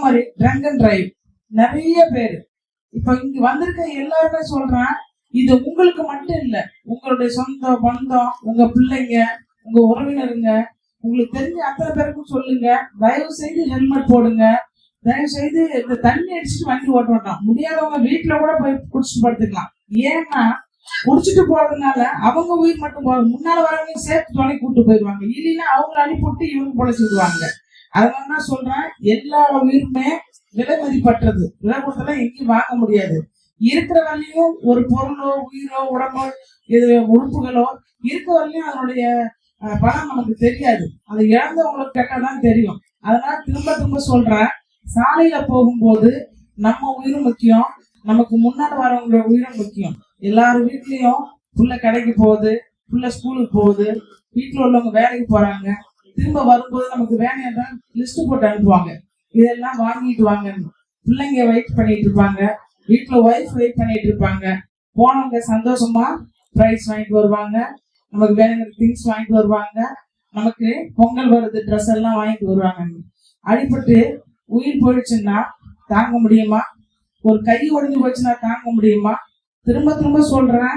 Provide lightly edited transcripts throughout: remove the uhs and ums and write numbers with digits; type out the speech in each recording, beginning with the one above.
மாதிரி drunk and drive நிறைய பேர் இப்ப இங்க வந்திருக்க எல்லாருமே சொல்றேன், இது உங்களுக்கு மட்டும் இல்ல, உங்களுடைய சொந்த பந்தம், உங்க பிள்ளைங்க, உங்க உறவினருங்க, உங்களுக்கு தெரிஞ்ச அத்தனை பேருக்கும் சொல்லுங்க, தயவு செய்து ஹெல்மெட் போடுங்க. தயவு செய்து இந்த தண்ணி அடிச்சுட்டு வண்டி ஓட்ட வேண்டாம். முடியாதவங்க வீட்டுல கூட போய் குடிச்சிட்டு படுத்துக்கலாம். ஏன்னா குடிச்சிட்டு போறதுனால அவங்க உயிர் மட்டும் போறது, முன்னால வரவங்க சேர்த்து துணை கூட்டு போயிடுவாங்க. இல்லைன்னா அவங்களை அனுப்பிவிட்டு இவங்க பொழைச்சிடுவாங்க. அதனால நான் சொல்றேன், எல்லா உயிருமே விலை மதிப்பற்றது. விலை கொடுத்தெல்லாம் எங்கேயும் வாங்க முடியாது. இருக்கிற வரலையும் ஒரு பொருளோ உயிரோ உடம்போ இது உறுப்புகளோ இருக்க வரலையும் அதனுடைய பணம் நமக்கு தெரியாது. அதை இழந்தவங்களுக்கு கேட்டாதான் தெரியும். அதனால திரும்ப திரும்ப சொல்றேன், சாலையில போகும்போது நம்ம உயிரும் முக்கியம், நமக்கு முன்னாடி வரவங்களோட உயிரும் முக்கியம். எல்லாரும் வீட்லயும் புள்ள கடைக்கு போகுது, புள்ள ஸ்கூலுக்கு போகுது, வீட்டுல உள்ளவங்க வேலைக்கு போறாங்க, திரும்ப வரும்போது நமக்கு வேலையெல்லாம் லிஸ்ட் போட்டு அனுப்புவாங்க, இதெல்லாம் வாங்கிட்டு வாங்க. பிள்ளைங்க வெயிட் பண்ணிட்டு இருப்பாங்க, வீட்டுல ஒய்ஃப் வெயிட் பண்ணிட்டு இருப்பாங்க. போனவங்க சந்தோஷமா பிரைஸ் வாங்கிட்டு வருவாங்க, நமக்கு வேணுங்கிற திங்ஸ் வாங்கிட்டு வருவாங்க, நமக்கு பொங்கல் வருது ட்ரெஸ் எல்லாம் வாங்கிட்டு வருவாங்க. அடிபட்டு உயிர் போயிடுச்சுன்னா தாங்க முடியுமா? ஒரு கை உடைஞ்சு போச்சுன்னா தாங்க முடியுமா? திரும்ப திரும்ப சொல்றேன்,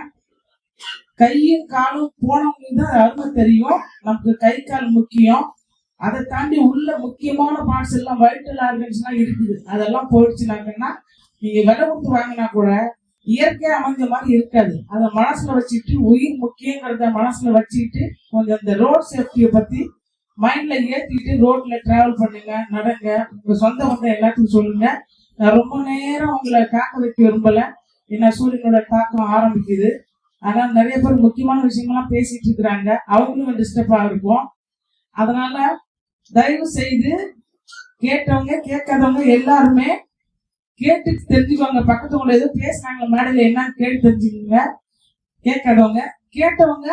கையும் காலும் போனவங்களுக்கு தான் அருமை தெரியும். நமக்கு கை கால் முக்கியம். அதை தாண்டி உள்ள முக்கியமான பார்ட்ஸ் எல்லாம் வைட்டல் ஆர்கன்ஸ் எல்லாம் இருக்குது. அதெல்லாம் போயிடுச்சுனாங்கன்னா நீங்க விலை கொடுத்து வாங்கினா கூட இயற்கையா அமைஞ்ச மாதிரி இருக்காது. அதை மனசுல வச்சுட்டு உயிர் முக்கியங்கிறத மனசுல வச்சுக்கிட்டு கொஞ்சம் இந்த ரோட் சேஃப்டியை பத்தி மைண்ட்ல ஏத்திட்டு ரோட்ல டிராவல் பண்ணுங்க, நடங்க. உங்க சொந்த பந்தம் எல்லாத்துக்கும் சொல்லுங்க. நான் ரொம்ப நேரம் உங்களை காக்க வைக்க விரும்பல, ஏன்னா சூரியனோட தாக்கம் ஆரம்பிக்குது. ஆனா நிறைய பேர் முக்கியமான விஷயங்கள்லாம் பேசிட்டு இருக்கிறாங்க, அவங்களும் டிஸ்டர்பா இருக்கும். அதனால தயவு செய்து கேட்டவங்க கேட்காதவங்க எல்லாருமே கேட்டு தெரிஞ்சுக்கோங்க. பக்கத்தவங்க எதுவும் பேசுறாங்க மேடையில என்னன்னு கேட்டு தெரிஞ்சுக்கோங்க. கேட்காதவங்க கேட்டவங்க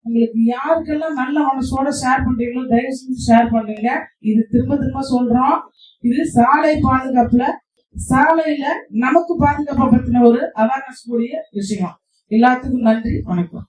உங்களுக்கு யாருக்கெல்லாம் நல்ல மனசோட ஷேர் பண்றீங்களோ தயவு செஞ்சு ஷேர் பண்ணுங்க. இது திரும்ப திரும்ப சொல்றோம், இது சாலை பாதுகாப்புல சாலையில நமக்கு பாதுகாப்பை பத்தின ஒரு அவேர்னஸ் கூடிய விஷயம். எல்லாத்துக்கும் நன்றி, வணக்கம்.